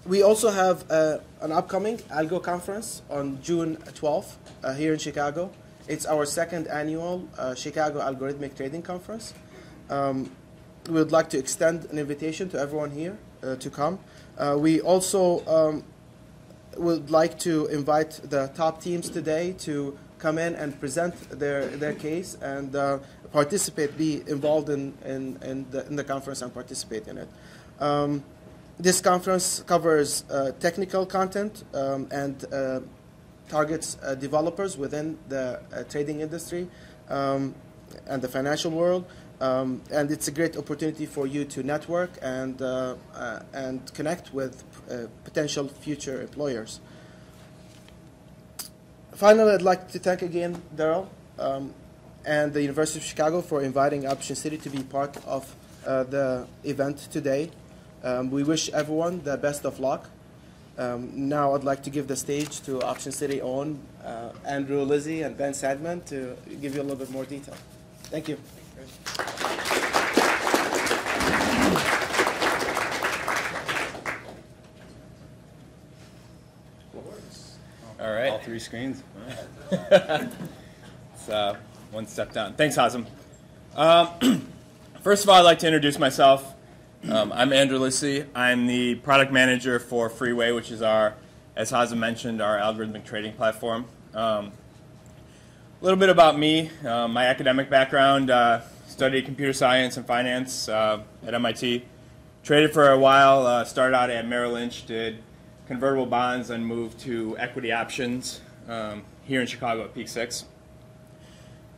We also have an upcoming Algo conference on June 12th here in Chicago. It's our second annual Chicago Algorithmic Trading Conference. We would like to extend an invitation to everyone here to come. We also would like to invite the top teams today to come in and present their case and participate, be involved in the conference and participate in it. This conference covers technical content and targets developers within the trading industry and the financial world. And it's a great opportunity for you to network and connect with potential future employers. Finally, I'd like to thank again Daryl and the University of Chicago for inviting OptionsCity to be part of the event today. We wish everyone the best of luck. Now I'd like to give the stage to OptionsCity own Andrew, Lisy, and Ben Sandmann to give you a little bit more detail. Thank you. All right. All three screens. It's one step down. Thanks, Hazem. First of all, I'd like to introduce myself. I'm Andrew Lisy. I'm the product manager for Freeway, which is our, as Hazem mentioned, our algorithmic trading platform. A little bit about me, my academic background, studied computer science and finance at MIT. Traded for a while, started out at Merrill Lynch, did convertible bonds, and moved to equity options here in Chicago at Peak 6.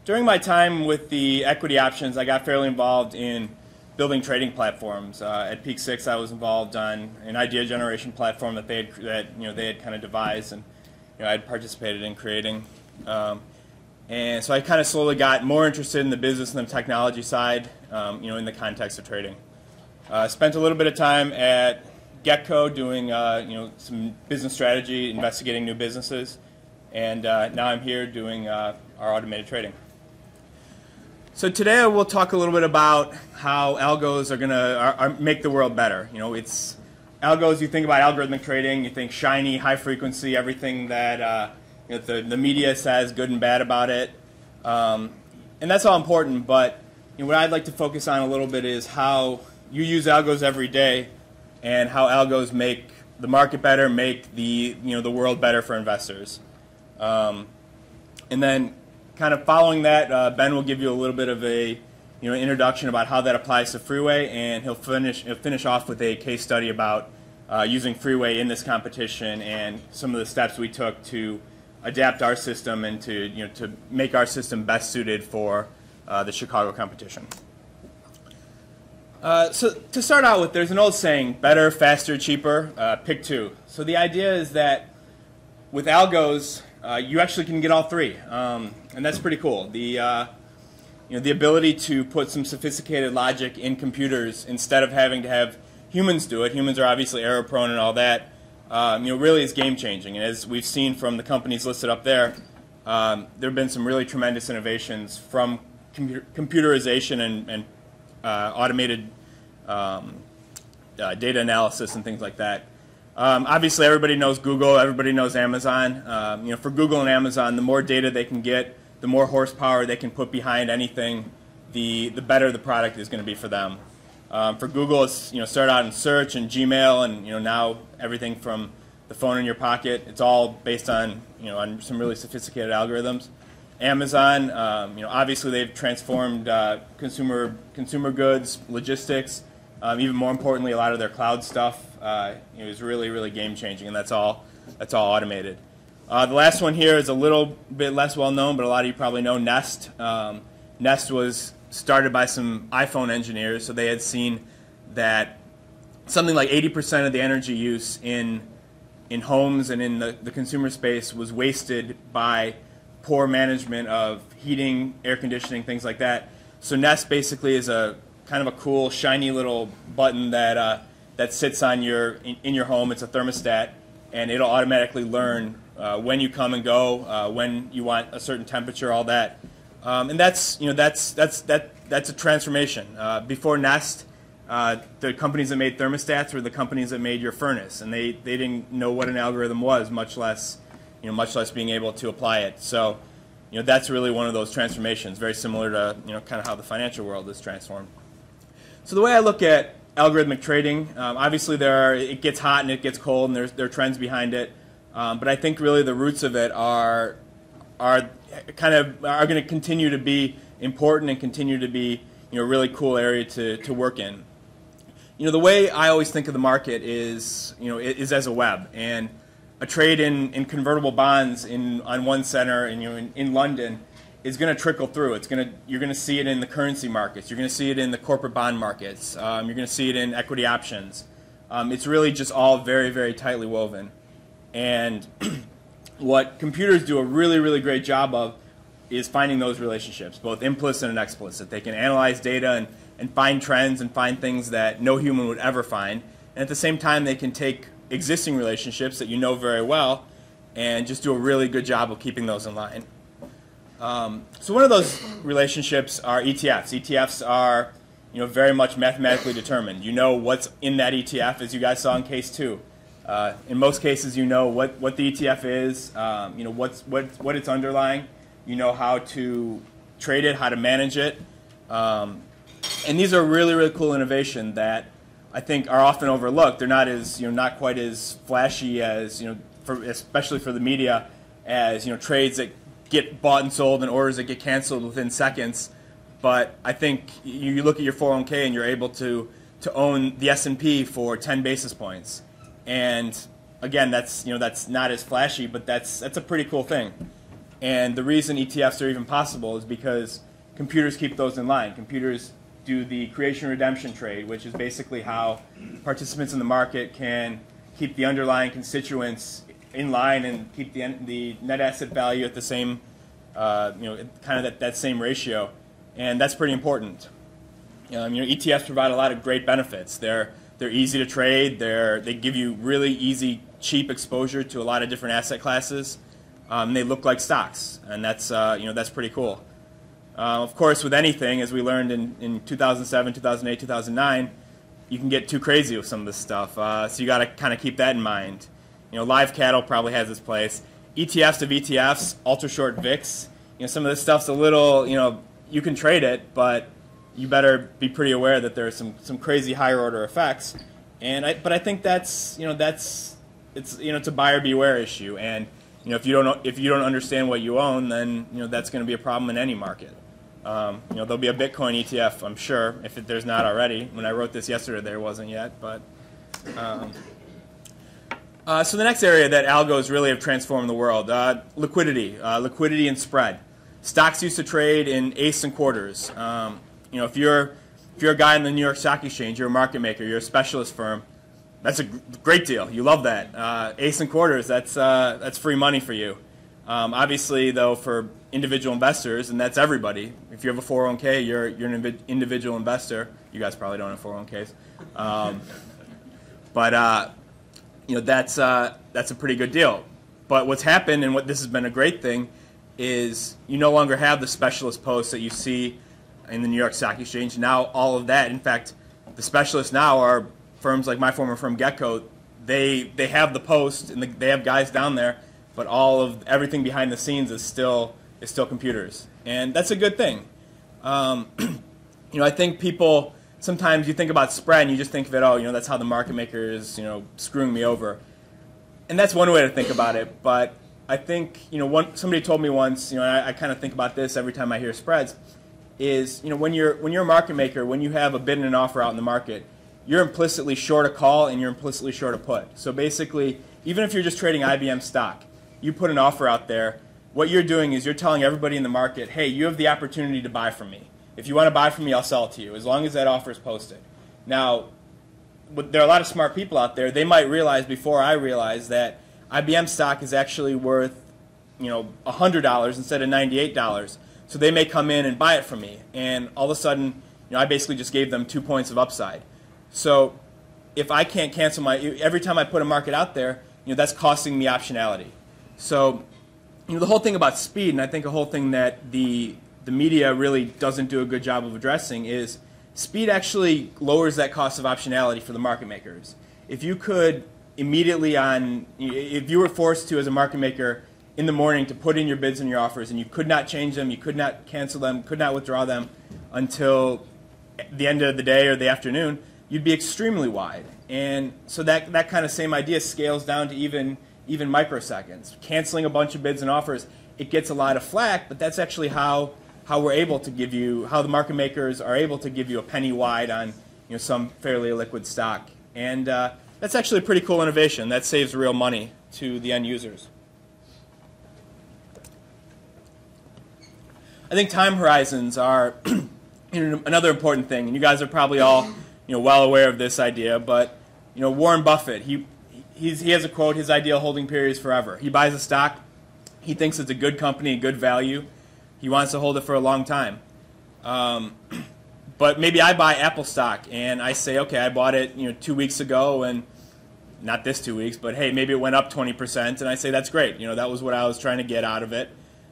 During my time with the equity options, I got fairly involved in building trading platforms. At Peak 6, I was involved on an idea generation platform that they had kind of devised, and I had participated in creating. And so I kind of slowly got more interested in the business and the technology side, in the context of trading. Spent a little bit of time at Getco doing some business strategy, investigating new businesses, and now I'm here doing our automated trading. So today I will talk a little bit about how algos are going to make the world better. It's algos. You think about algorithmic trading, you think shiny, high frequency, everything that the media says good and bad about it, and that's all important. But what I'd like to focus on a little bit is how you use algos every day, and how algos make the market better, make the world better for investors. And then, kind of following that, Ben will give you a little bit of a introduction about how that applies to Freeway, and he'll finish off with a case study about using Freeway in this competition and some of the steps we took to adapt our system and to make our system best suited for the Chicago competition. So to start out with, there's an old saying, better, faster, cheaper, pick two. So the idea is that with algos, you actually can get all three, and that's pretty cool. The ability to put some sophisticated logic in computers instead of having to have humans do it. Humans are obviously error prone and all that. Really is game changing. And as we've seen from the companies listed up there, there have been some really tremendous innovations from computerization and automated data analysis and things like that. Obviously, everybody knows Google. Everybody knows Amazon. For Google and Amazon, the more data they can get, the more horsepower they can put behind anything, the better the product is going to be for them. For Google, it's start out in search and Gmail, and now everything from the phone in your pocket. It's all based on on some really sophisticated algorithms. Amazon, obviously they've transformed consumer goods, logistics. Even more importantly, a lot of their cloud stuff is really game changing, and that's all automated. The last one here is a little bit less well known, but a lot of you probably know Nest. Nest was started by some iPhone engineers, so they had seen that something like 80% of the energy use in homes and in the consumer space was wasted by poor management of heating, air conditioning, things like that. So Nest basically is a kind of a cool, shiny little button that sits on in your home. It's a thermostat, and it'll automatically learn when you come and go, when you want a certain temperature, all that. And that's a transformation. Before Nest, The companies that made thermostats were the companies that made your furnace, and they didn't know what an algorithm was, much less being able to apply it. So, that's really one of those transformations, very similar to kind of how the financial world is transformed. So the way I look at algorithmic trading, obviously it gets hot and it gets cold, and there are trends behind it. But I think really the roots of it are going to continue to be important and continue to be a really cool area to work in. The way I always think of the market is as a web, and a trade in convertible bonds on one center in London is going to trickle through. You're going to see it in the currency markets. You're going to see it in the corporate bond markets. You're going to see it in equity options. It's really just all very, very tightly woven. And what computers do a really, really great job of is finding those relationships, both implicit and explicit. They can analyze data and find trends and find things that no human would ever find. And at the same time, they can take existing relationships that you know very well and just do a really good job of keeping those in line. So one of those relationships are ETFs. ETFs are very much mathematically determined. You know what's in that ETF, as you guys saw in case 2. In most cases, you know what the ETF is, what it's underlying. You know how to trade it, how to manage it. And these are really, really cool innovation that I think are often overlooked. They're not quite as flashy as especially for the media, as trades that get bought and sold and orders that get canceled within seconds. But I think you look at your 401k and you're able to own the S&P for 10 basis points. And again, that's not as flashy, but that's a pretty cool thing. And the reason ETFs are even possible is because computers keep those in line. Computers do the creation redemption trade, which is basically how participants in the market can keep the underlying constituents in line and keep the net asset value at the same, kind of that same ratio. And that's pretty important. ETFs provide a lot of great benefits. They're easy to trade. They give you really easy, cheap exposure to a lot of different asset classes. They look like stocks, and that's pretty cool. Of course, with anything, as we learned in 2007, 2008, 2009, you can get too crazy with some of this stuff. So you got to kind of keep that in mind. Live cattle probably has its place. ETFs of ETFs, ultra short VIX. Some of this stuff's a little, you can trade it, but you better be pretty aware that there are some crazy higher order effects. But I think it's a buyer beware issue. And if you don't understand what you own, then that's going to be a problem in any market. There'll be a Bitcoin ETF, I'm sure, if there's not already. When I wrote this yesterday, there wasn't yet. But so the next area that algos really have transformed the world, liquidity and spread. Stocks used to trade in eighths and quarters. If you're a guy in the New York Stock Exchange, you're a market maker, you're a specialist firm, that's a great deal. You love that. Eighths and quarters, that's free money for you. Obviously, though, for individual investors, and that's everybody. If you have a 401k, you're an individual investor. You guys probably don't have 401ks, but that's a pretty good deal. But what's happened, and what this has been a great thing, is you no longer have the specialist posts that you see in the New York Stock Exchange. Now all of that, in fact, the specialists now are firms like my former firm Gecko. They have the post and they have guys down there, but everything behind the scenes is still computers, and that's a good thing. I think people sometimes you think about spread and you just think of it, that's how the market maker is screwing me over, and that's one way to think about it. But I think somebody told me once, I kind of think about this every time I hear spreads, is when you're a market maker, when you have a bid and an offer out in the market, you're implicitly short a call and you're implicitly short a put. So basically, even if you're just trading IBM stock, you put an offer out there, what you're doing is you're telling everybody in the market, hey, you have the opportunity to buy from me. If you want to buy from me, I'll sell it to you, as long as that offer is posted. Now, there are a lot of smart people out there. They might realize before I realize that IBM stock is actually worth $100 instead of $98. So they may come in and buy it from me, and all of a sudden, I basically just gave them 2 points of upside. So if I can't cancel every time I put a market out there, that's costing me optionality. So the whole thing about speed, and I think a whole thing that the media really doesn't do a good job of addressing, is speed actually lowers that cost of optionality for the market makers. If you could immediately if you were forced to, as a market maker, in the morning to put in your bids and your offers, and you could not change them, you could not cancel them, could not withdraw them until the end of the day or the afternoon, you'd be extremely wide. And so that kind of same idea scales down to even microseconds. Canceling a bunch of bids and offers, it gets a lot of flack, but that's actually how we're able to give you, how the market makers are able to give you a penny wide on some fairly liquid stock. And that's actually a pretty cool innovation. That saves real money to the end users. I think time horizons are another important thing, and you guys are probably all well aware of this idea. But Warren Buffett, he has a quote: "His ideal holding period is forever." He buys a stock, he thinks it's a good company, a good value. He wants to hold it for a long time. But maybe I buy Apple stock and I say, okay, I bought it 2 weeks ago, and not this 2 weeks, but hey, maybe it went up 20%, and I say that's great. That was what I was trying to get out of it.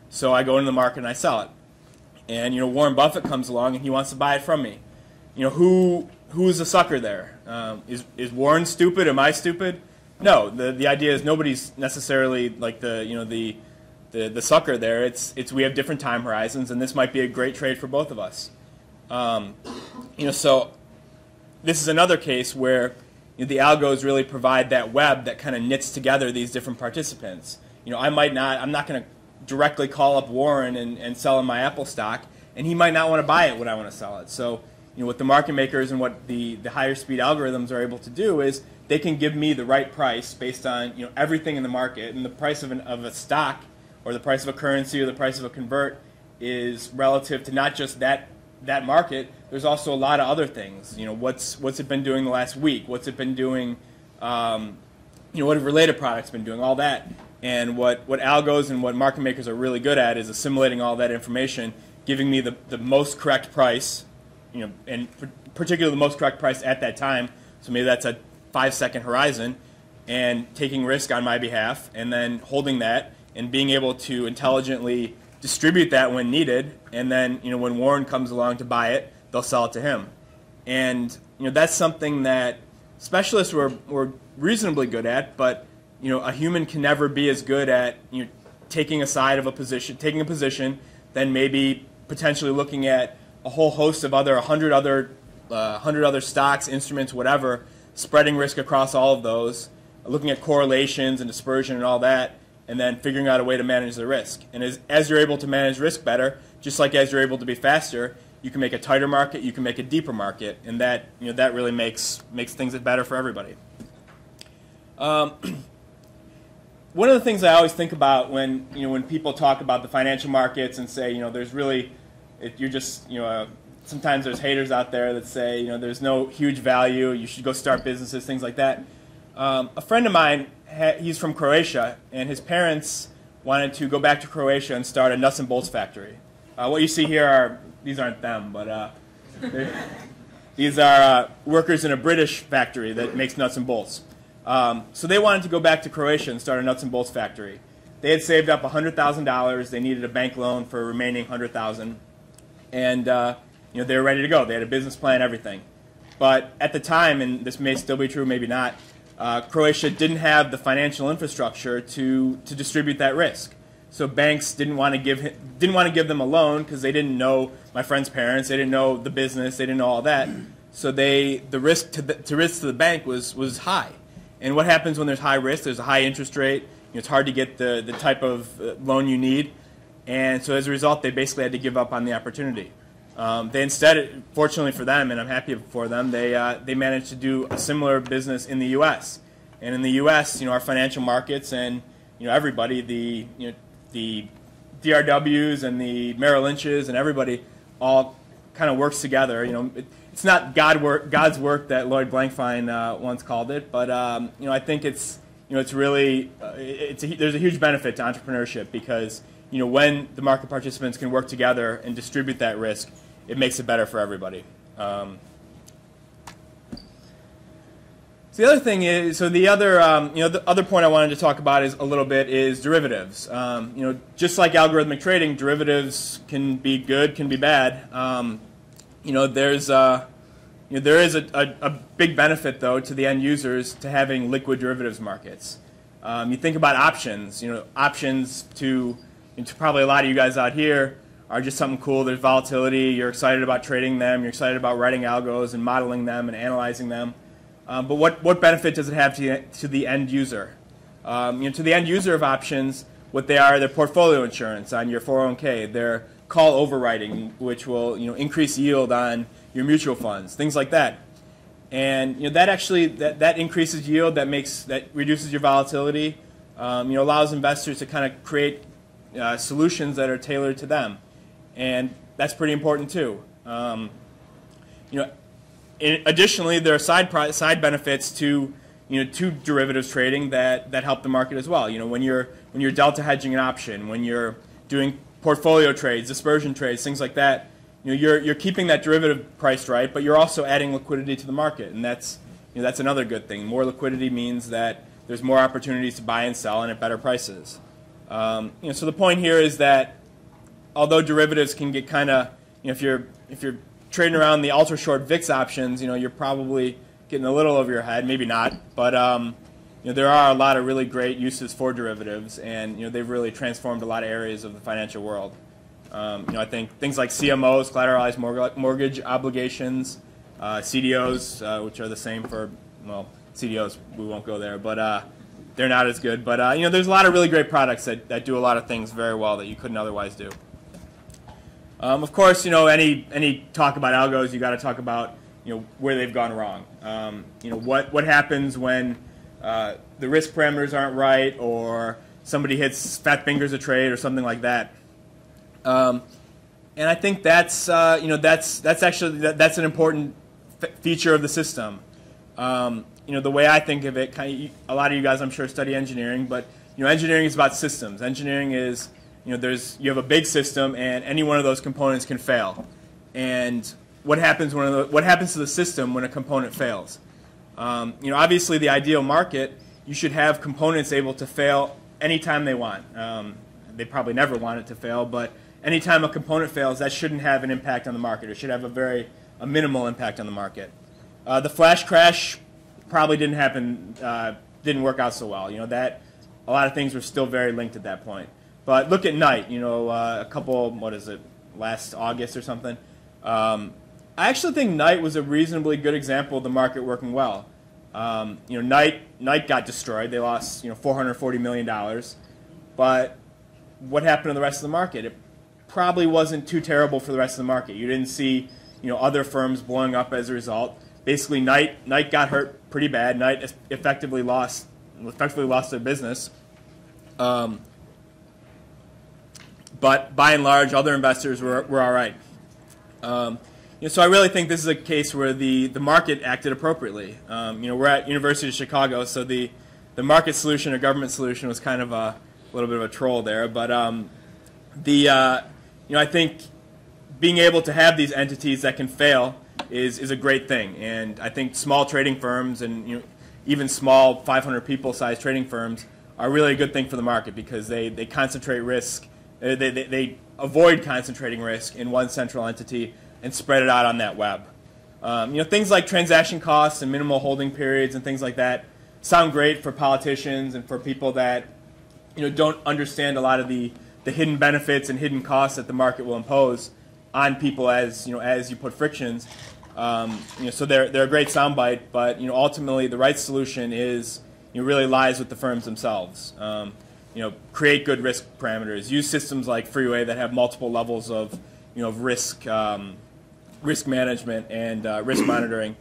So I go into the market and I sell it. And Warren Buffett comes along and he wants to buy it from me. Who's the sucker there? Is Warren stupid? Am I stupid? No. The idea is nobody's necessarily like the sucker there. It's we have different time horizons, and this might be a great trade for both of us. So this is another case where the algos really provide that web that kind of knits together these different participants. I'm not going to directly call up Warren and sell him my Apple stock, and he might not want to buy it when I want to sell it. So what the market makers and what the higher speed algorithms are able to do is they can give me the right price based on everything in the market, and the price of a stock or the price of a currency or the price of a convert is relative to not just that market. There's also a lot of other things. What's it been doing the last week? What's it been doing? What have related products been doing? All that. And what algos and what market makers are really good at is assimilating all that information, giving me the most correct price, and particularly the most correct price at that time. So maybe that's a 5-second horizon, and taking risk on my behalf, and then holding that and being able to intelligently distribute that when needed. And then when Warren comes along to buy it, they'll sell it to him. And that's something that specialists were reasonably good at, but a human can never be as good at taking a side of a position, taking a position, then maybe potentially looking at a whole host of 100 other stocks, instruments, whatever, spreading risk across all of those, looking at correlations and dispersion and all that, and then figuring out a way to manage the risk. And as you're able to manage risk better, just like as you're able to be faster, you can make a tighter market, you can make a deeper market, and that that really makes things better for everybody. One of the things I always think about when people talk about the financial markets and say there's really you're just sometimes there's haters out there that say there's no huge value, you should go start businesses, things like that. A friend of mine, he's from Croatia, and his parents wanted to go back to Croatia and start a nuts and bolts factory. What you see here these aren't them, but these are workers in a British factory that makes nuts and bolts. So they wanted to go back to Croatia and start a nuts and bolts factory. They had saved up $100,000. They needed a bank loan for remaining $100,000, and they were ready to go. They had a business plan, everything. But at the time, and this may still be true, maybe not, Croatia didn't have the financial infrastructure to distribute that risk. So banks didn't want to give them a loan because they didn't know my friend's parents, they didn't know the business, they didn't know all that. So the risk to the bank was high. And what happens when there's high risk? There's a high interest rate. It's hard to get the type of loan you need. And so as a result, they basically had to give up on the opportunity. They instead, fortunately for them, and I'm happy for them, they managed to do a similar business in the U.S. And in the U.S., our financial markets and everybody, the DRWs and the Merrill Lynches and everybody all kind of works together. It's not God's work that Lloyd Blankfein once called it, but I think it's really there's a huge benefit to entrepreneurship because when the market participants can work together and distribute that risk, it makes it better for everybody. So the other thing is, the other point I wanted to talk about is derivatives. Just like algorithmic trading, derivatives can be good, can be bad. There's there is a big benefit, though, to the end users to having liquid derivatives markets. You think about options. Options to probably a lot of you guys out here are just something cool. There's volatility. You're excited about trading them. You're excited about writing algos and modeling them and analyzing them. But what benefit does it have to the end user? To the end user of options, what they are, their portfolio insurance on your 401k, their call overwriting, which will increase yield on your mutual funds, things like that. And that actually that increases yield, that reduces your volatility, allows investors to kind of create solutions that are tailored to them, and that's pretty important too. Additionally, there are side benefits to to derivatives trading that help the market as well. When you're delta hedging an option, when you're doing portfolio trades, dispersion trades, things like that, you're keeping that derivative priced right, but you're also adding liquidity to the market, and that's another good thing. More liquidity means that there's more opportunities to buy and sell and at better prices. So the point here is that although derivatives can get kind of, if you're trading around the ultra short VIX options, you're probably getting a little over your head, maybe not, but there are a lot of really great uses for derivatives, and they've really transformed a lot of areas of the financial world. I think things like CMOs, collateralized mortgage obligations, CDOs, which are the same for, well, CDOs, we won't go there, but they're not as good. But there's a lot of really great products that do a lot of things very well that you couldn't otherwise do. Of course, any talk about algos, you got to talk about where they've gone wrong. What happens when the risk parameters aren't right, or somebody hits fat fingers a trade, or something like that. And I think that's that's an important feature of the system. The way I think of it, a lot of you guys I'm sure study engineering, but engineering is about systems. Engineering is you have a big system, and any one of those components can fail. And what happens to the system when a component fails? Obviously, the ideal market, you should have components able to fail anytime they want. They probably never want it to fail, but anytime a component fails, that shouldn't have an impact on the market. It should have a minimal impact on the market. The flash crash probably didn't happen, didn't work out so well. That a lot of things were still very linked at that point. But look at Knight. Last August or something. I actually think Knight was a reasonably good example of the market working well. Knight got destroyed. They lost $440 million. But what happened to the rest of the market? It probably wasn't too terrible for the rest of the market. You didn't see other firms blowing up as a result. Basically, Knight got hurt pretty bad. Knight effectively lost their business. But by and large, other investors were all right. So I really think this is a case where the market acted appropriately. We're at University of Chicago, so the market solution or government solution was kind of a little bit of a troll there. But I think being able to have these entities that can fail is a great thing. And I think small trading firms and even small 500 people size trading firms are really a good thing for the market, because they concentrate risk. They avoid concentrating risk in one central entity and spread it out on that web. Things like transaction costs and minimal holding periods and things like that sound great for politicians and for people that don't understand a lot of the hidden benefits and hidden costs that the market will impose on people as you put frictions. So they're a great soundbite, but ultimately the right solution is really lies with the firms themselves. Create good risk parameters. Use systems like Freeway that have multiple levels of risk management and risk monitoring,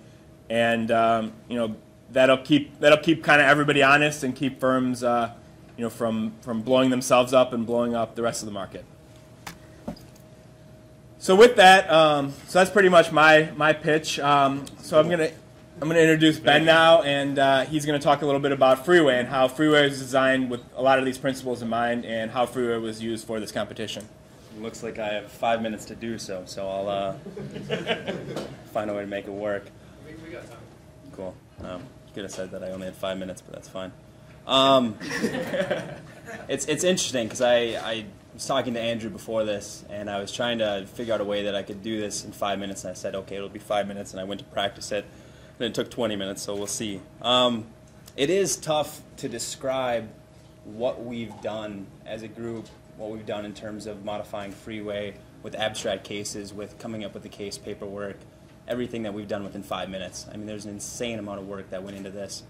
and that'll keep kind of everybody honest and keep firms from blowing themselves up and blowing up the rest of the market. So with that, so that's pretty much my pitch. So I'm gonna introduce Ben now, and he's gonna talk a little bit about Freeway and how Freeway was designed with a lot of these principles in mind, and how Freeway was used for this competition. Looks like I have 5 minutes to do so I'll find a way to make it work. We got time. Cool. You could have said that I only had 5 minutes, but that's fine. It's interesting because I was talking to Andrew before this, and I was trying to figure out a way that I could do this in 5 minutes, and I said, okay, it'll be 5 minutes, and I went to practice it, and it took 20 minutes, so we'll see. It is tough to describe what we've done as a group, what we've done in terms of modifying Freeway with abstract cases, with coming up with the case paperwork, everything that we've done within 5 minutes. I mean, there's an insane amount of work that went into this.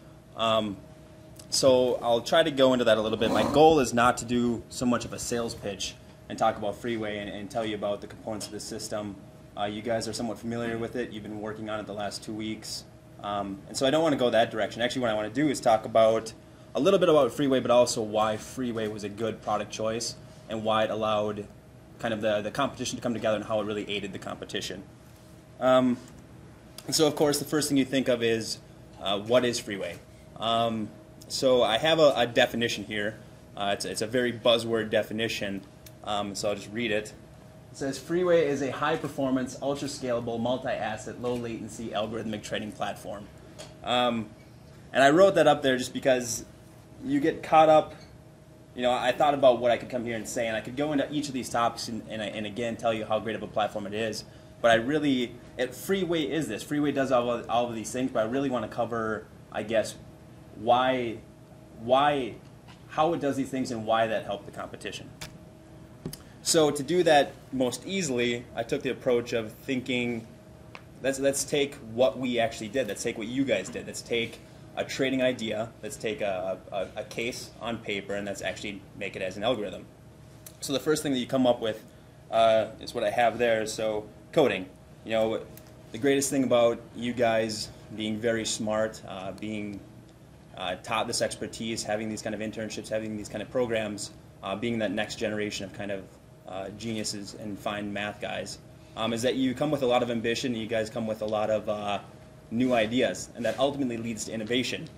So I'll try to go into that a little bit. My goal is not to do so much of a sales pitch and talk about Freeway and tell you about the components of the system. You guys are somewhat familiar with it. You've been working on it the last 2 weeks. And so I don't want to go that direction. Actually, what I want to do is talk about a little bit about Freeway, but also why Freeway was a good product choice and why it allowed kind of the competition to come together and how it really aided the competition. And so, of course, the first thing you think of is what is Freeway? So I have a definition here. It's a very buzzword definition, so I'll just read it. It says, Freeway is a high-performance, ultra-scalable, multi-asset, low-latency algorithmic trading platform. And I wrote that up there just because you get caught up. You know, I thought about what I could come here and say, and I could go into each of these topics and again tell you how great of a platform it is. But Freeway is this. Freeway does all of these things, but I really want to cover, I guess, how it does these things and why that helped the competition. So to do that most easily, I took the approach of thinking, let's take what we actually did. Let's take what you guys did. Let's take a trading idea. Let's take a case on paper, and let's actually make it as an algorithm. So the first thing that you come up with is what I have there. So coding. You know, the greatest thing about you guys being very smart, being taught this expertise, having these kind of internships, having these kind of programs, being that next generation of kind of geniuses and fine math guys, is that you come with a lot of ambition, and you guys come with a lot of new ideas, and that ultimately leads to innovation.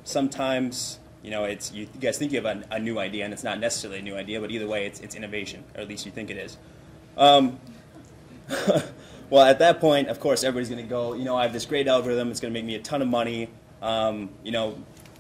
Sometimes, you know, you guys think you have a new idea, and it's not necessarily a new idea, but either way, it's innovation, or at least you think it is. Well, at that point, of course, everybody's going to go, you know, I have this great algorithm, it's going to make me a ton of money. You know,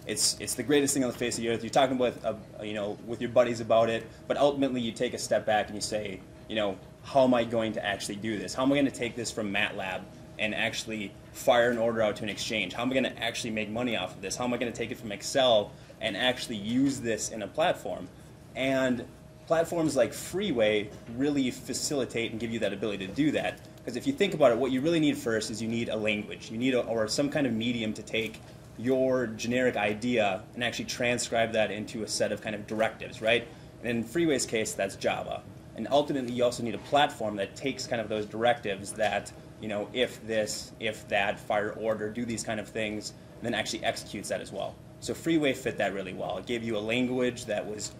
it's the greatest thing on the face of the earth. You're talking with, you know, with your buddies about it, but ultimately you take a step back and you say, you know, how am I going to actually do this? How am I going to take this from MATLAB and actually fire an order out to an exchange? How am I going to actually make money off of this? How am I going to take it from Excel and actually use this in a platform? And platforms like Freeway really facilitate and give you that ability to do that. Because if you think about it, what you really need first is you need a language. You need or some kind of medium to take your generic idea and actually transcribe that into a set of kind of directives, right? And in Freeway's case, that's Java. And ultimately, you also need a platform that takes kind of those directives that, you know, if this, if that, fire order, do these kind of things, and then actually executes that as well. So Freeway fit that really well. It gave you a language that was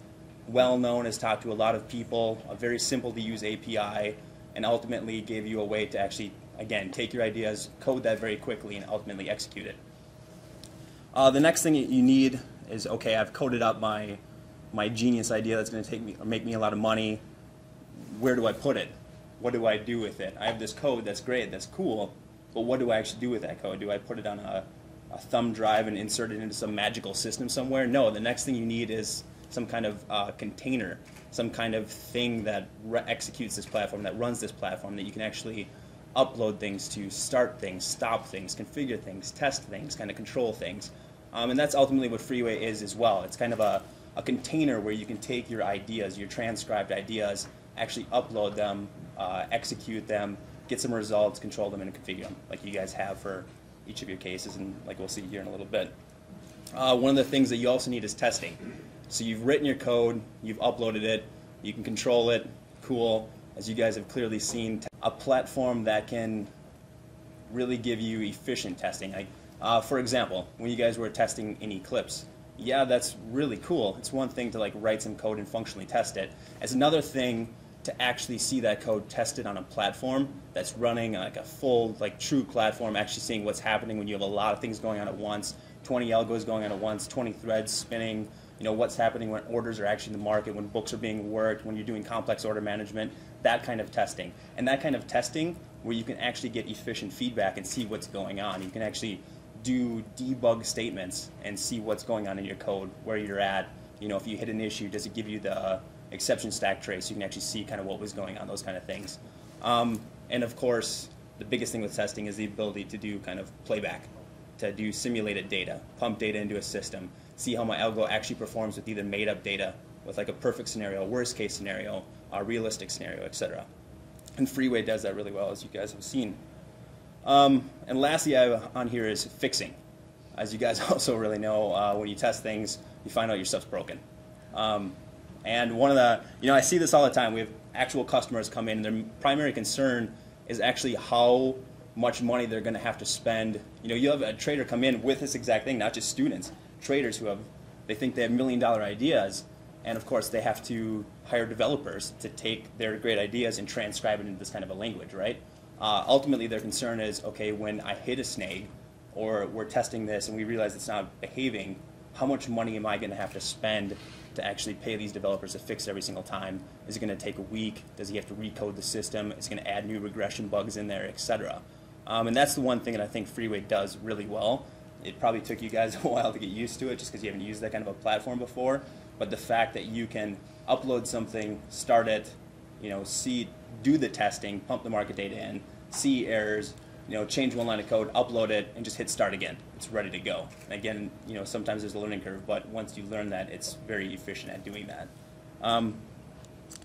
well known, has talked to a lot of people, a very simple to use API, and ultimately gave you a way to actually, again, take your ideas, code that very quickly, and ultimately execute it. The next thing you need is, okay, I've coded up my genius idea that's going to take me or make me a lot of money. Where do I put it? What do I do with it? I have this code that's great, that's cool, but what do I actually do with that code? Do I put it on a thumb drive and insert it into some magical system somewhere? No, the next thing you need is some kind of container, some kind of thing that executes this platform, that runs this platform, that you can actually upload things to, start things, stop things, configure things, test things, kind of control things. And that's ultimately what Freeway is as well. It's kind of a container where you can take your ideas, your transcribed ideas, actually upload them, execute them, get some results, control them, and configure them, like you guys have for each of your cases, and like we'll see here in a little bit. One of the things that you also need is testing. So you've written your code, you've uploaded it, you can control it, cool. As you guys have clearly seen, a platform that can really give you efficient testing. Like, for example, when you guys were testing in Eclipse, yeah, that's really cool. It's one thing to like write some code and functionally test it. It's another thing to actually see that code tested on a platform that's running like a full, like true platform, actually seeing what's happening when you have a lot of things going on at once, 20 algos going on at once, 20 threads spinning, you know, what's happening when orders are actually in the market, when books are being worked, when you're doing complex order management, that kind of testing. And that kind of testing where you can actually get efficient feedback and see what's going on. You can actually do debug statements and see what's going on in your code, where you're at. You know, if you hit an issue, does it give you the exception stack trace. You can actually see kind of what was going on, those kind of things. And of course, the biggest thing with testing is the ability to do kind of playback, to do simulated data, pump data into a system, see how my algo actually performs with either made up data, with like a perfect scenario, worst case scenario, a realistic scenario, etc. And Freeway does that really well, as you guys have seen. And lastly, I have on here is fixing. As you guys also really know, when you test things, you find out your stuff's broken. And one of the, I see this all the time. We have actual customers come in, and their primary concern is actually how much money they're going to have to spend. You have a trader come in with this exact thing, not just students, traders who they think they have $1 million ideas, and of course they have to hire developers to take their great ideas and transcribe it into this kind of a language, right? Ultimately, their concern is, okay, when I hit a snag, or we're testing this and we realize it's not behaving, how much money am I going to have to spend to actually pay these developers to fix it every single time? Is it going to take a week? Does he have to recode the system? Is he going to add new regression bugs in there, etc.? And that's the one thing that I think Freeway does really well. It probably took you guys a while to get used to it just because you haven't used that kind of a platform before. But the fact that you can upload something, start it, do the testing, pump the market data in, see errors, change one line of code, upload it, and just hit start again. It's ready to go. And again, sometimes there's a learning curve, but once you learn that, it's very efficient at doing that.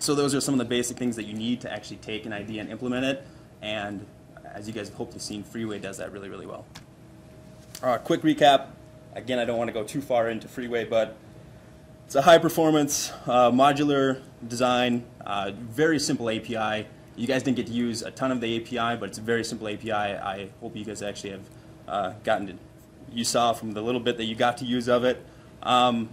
So those are some of the basic things that you need to actually take an idea and implement it. And as you guys have hopefully seen, Freeway does that really, really well. Quick recap. Again, I don't want to go too far into Freeway, but it's a high-performance, modular design, very simple API. You guys didn't get to use a ton of the API, but it's a very simple API. I hope you guys actually have you saw from the little bit that you got to use of it. And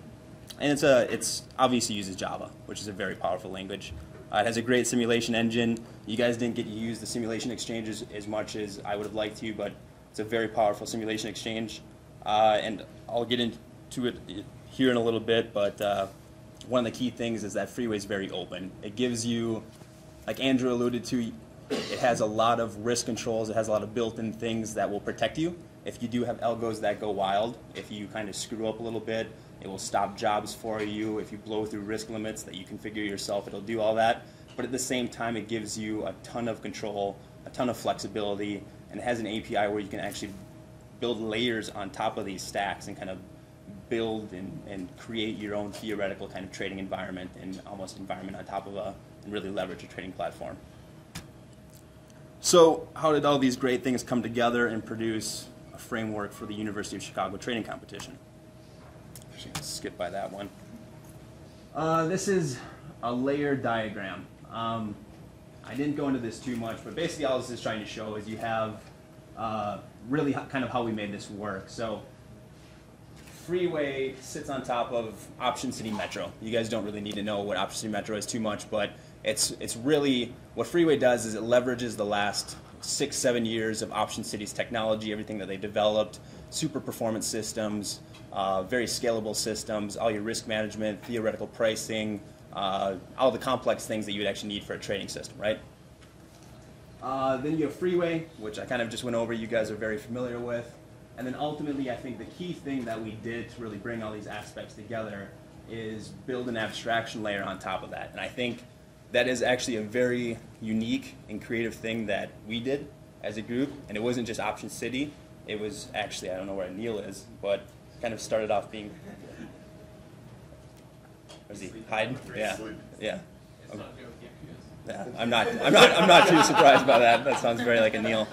it's obviously uses Java, which is a very powerful language. It has a great simulation engine. You guys didn't get to use the simulation exchanges as much as I would have liked to, but it's a very powerful simulation exchange. And I'll get into it here in a little bit, but one of the key things is that Freeway is very open. It gives you, like Andrew alluded to, it has a lot of risk controls. It has a lot of built-in things that will protect you. If you do have algos that go wild, if you kind of screw up a little bit, it will stop jobs for you. If you blow through risk limits that you configure yourself, it'll do all that. But at the same time, it gives you a ton of control, a ton of flexibility, and it has an API where you can actually build layers on top of these stacks and kind of build and create your own theoretical kind of trading environment and almost environment on top of and really leverage a trading platform. So how did all these great things come together and produce a framework for the University of Chicago Trading Competition? Actually, I'll skip by that one. This is a layer diagram. I didn't go into this too much, but basically all this is trying to show is you have really kind of how we made this work. So Freeway sits on top of OptionsCity Metro. You guys don't really need to know what OptionsCity Metro is too much, but it's really, what Freeway does is it leverages the last 6-7 years of OptionsCity's technology, everything that they developed, super performance systems, very scalable systems, all your risk management, theoretical pricing, all the complex things that you would actually need for a trading system, right? Then you have Freeway, which I kind of just went over, you guys are very familiar with. And then ultimately, I think the key thing that we did to really bring all these aspects together is build an abstraction layer on top of that. And I think that is actually a very unique and creative thing that we did as a group. And it wasn't just OptionsCity. It was actually, I don't know where Neil is, but kind of started off being, was he hiding? Yeah, yeah. Yeah, I'm not too surprised by that. That sounds very like a Neil.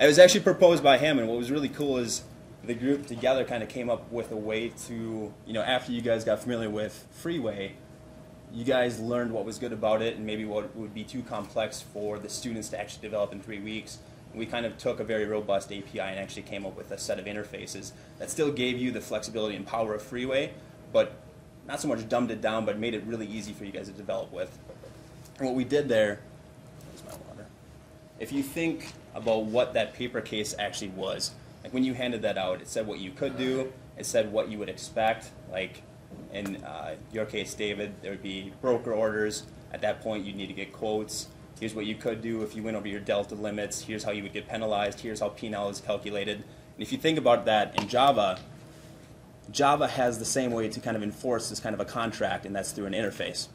It was actually proposed by him, and what was really cool is the group together kind of came up with a way to, after you guys got familiar with Freeway, you guys learned what was good about it and maybe what would be too complex for the students to actually develop in 3 weeks. We kind of took a very robust API and actually came up with a set of interfaces that still gave you the flexibility and power of Freeway, but not so much dumbed it down, but made it really easy for you guys to develop with. And what we did there, where's my water? If you think about what that paper case actually was, like when you handed that out, it said what you could do, it said what you would expect, like in your case, David, there would be broker orders. At that point, you'd need to get quotes. Here's what you could do if you went over your delta limits. Here's how you would get penalized. Here's how P&L is calculated. And if you think about that in Java, Java has the same way to kind of enforce this kind of a contract, and that's through an interface.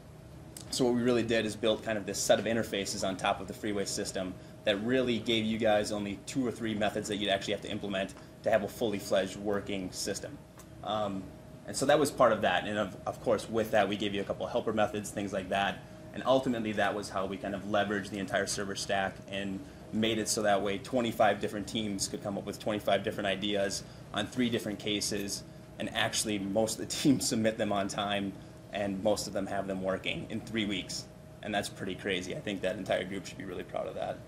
So what we really did is build kind of this set of interfaces on top of the Freeway system that really gave you guys only 2 or 3 methods that you'd actually have to implement to have a fully fledged working system. And so that was part of that. And of course, with that, we gave you a couple of helper methods, things like that. And ultimately, that was how we kind of leveraged the entire server stack and made it so that way 25 different teams could come up with 25 different ideas on 3 different cases. And actually, most of the teams submit them on time, and most of them have them working in 3 weeks. And that's pretty crazy. I think that entire group should be really proud of that.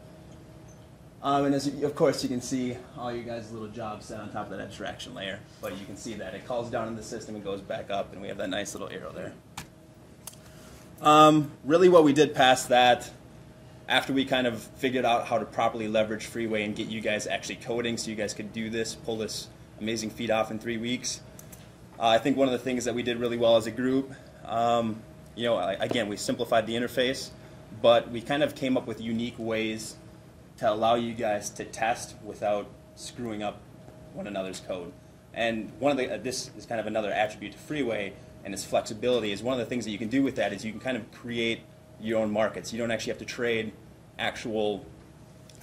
And as of course you can see all you guys' little jobs set on top of that abstraction layer, but you can see that it calls down in the system and goes back up, and we have that nice little arrow there. Really what we did past that, after we kind of figured out how to properly leverage Freeway and get you guys actually coding so you guys could do this, pull this amazing feat off in 3 weeks, I think one of the things that we did really well as a group, you know, again, we simplified the interface, but we kind of came up with unique ways to allow you guys to test without screwing up one another's code. And one of the, this is kind of another attribute to Freeway, and its flexibility is one of the things that you can do with that is you can kind of create your own markets. You don't actually have to trade actual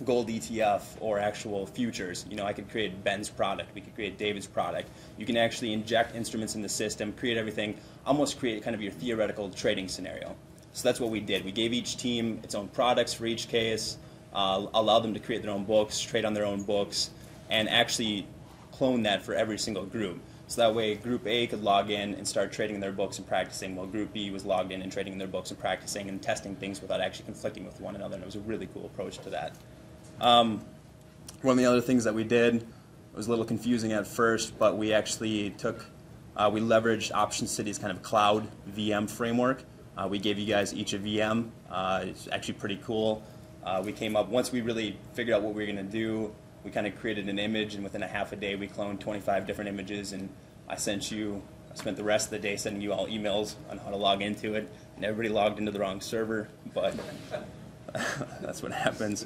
gold ETF or actual futures. You know, I could create Ben's product, we could create David's product. You can actually inject instruments in the system, create everything, almost create kind of your theoretical trading scenario. So that's what we did. We gave each team its own products for each case, allow them to create their own books, trade on their own books, and actually clone that for every single group. So that way Group A could log in and start trading their books and practicing, while Group B was logged in and trading their books and practicing and testing things without actually conflicting with one another, and it was a really cool approach to that. One of the other things that we did was a little confusing at first, but we actually took, we leveraged OptionsCity's kind of cloud VM framework. We gave you guys each a VM. It's actually pretty cool. We came up, once we really figured out what we were going to do, we kind of created an image, and within a half a day we cloned 25 different images, and I spent the rest of the day sending you all emails on how to log into it, and everybody logged into the wrong server, but that's what happens.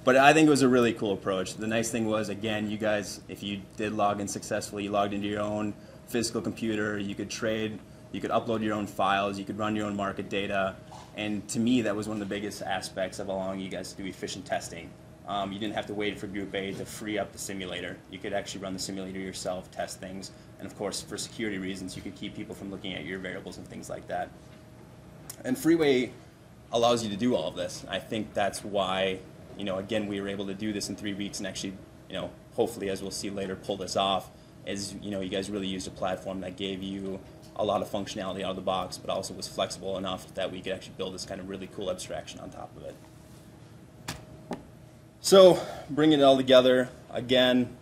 But I think it was a really cool approach. The nice thing was, again, you guys, if you did log in successfully, you logged into your own physical computer, you could trade, you could upload your own files, you could run your own market data, and to me that was one of the biggest aspects of allowing you guys to do efficient testing. You didn't have to wait for Group A to free up the simulator. You could actually run the simulator yourself, test things, and of course for security reasons you could keep people from looking at your variables and things like that. And Freeway allows you to do all of this. I think that's why, you know, again, we were able to do this in 3 weeks and actually, you know, hopefully, as we'll see later, pull this off, is, you know, you guys really used a platform that gave you a lot of functionality out of the box, but also was flexible enough that we could actually build this kind of really cool abstraction on top of it. So, bringing it all together, again,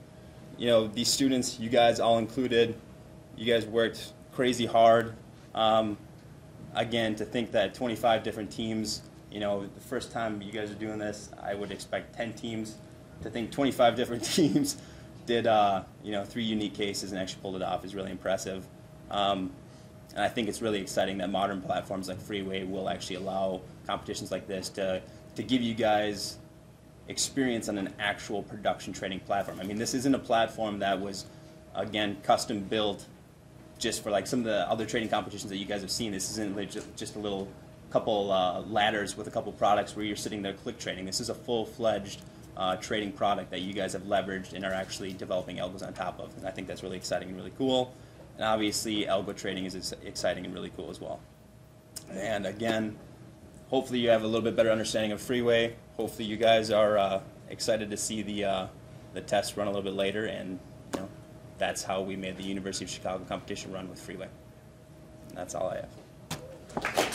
you know, these students, you guys all included, you guys worked crazy hard. Again, to think that 25 different teams, you know, the first time you guys are doing this, I would expect 10 teams. To think 25 different teams did, you know, 3 unique cases and actually pulled it off is really impressive. And I think it's really exciting that modern platforms like Freeway will actually allow competitions like this to give you guys experience on an actual production trading platform. I mean, this isn't a platform that was, again, custom built just for like some of the other trading competitions that you guys have seen. This isn't like just a little couple ladders with a couple products where you're sitting there click trading. This is a full-fledged trading product that you guys have leveraged and are actually developing algos on top of. And I think that's really exciting and really cool. And obviously, algo trading is exciting and really cool as well. And again, hopefully you have a little bit better understanding of Freeway. Hopefully you guys are excited to see the test run a little bit later, and you know, that's how we made the University of Chicago competition run with Freeway. And that's all I have.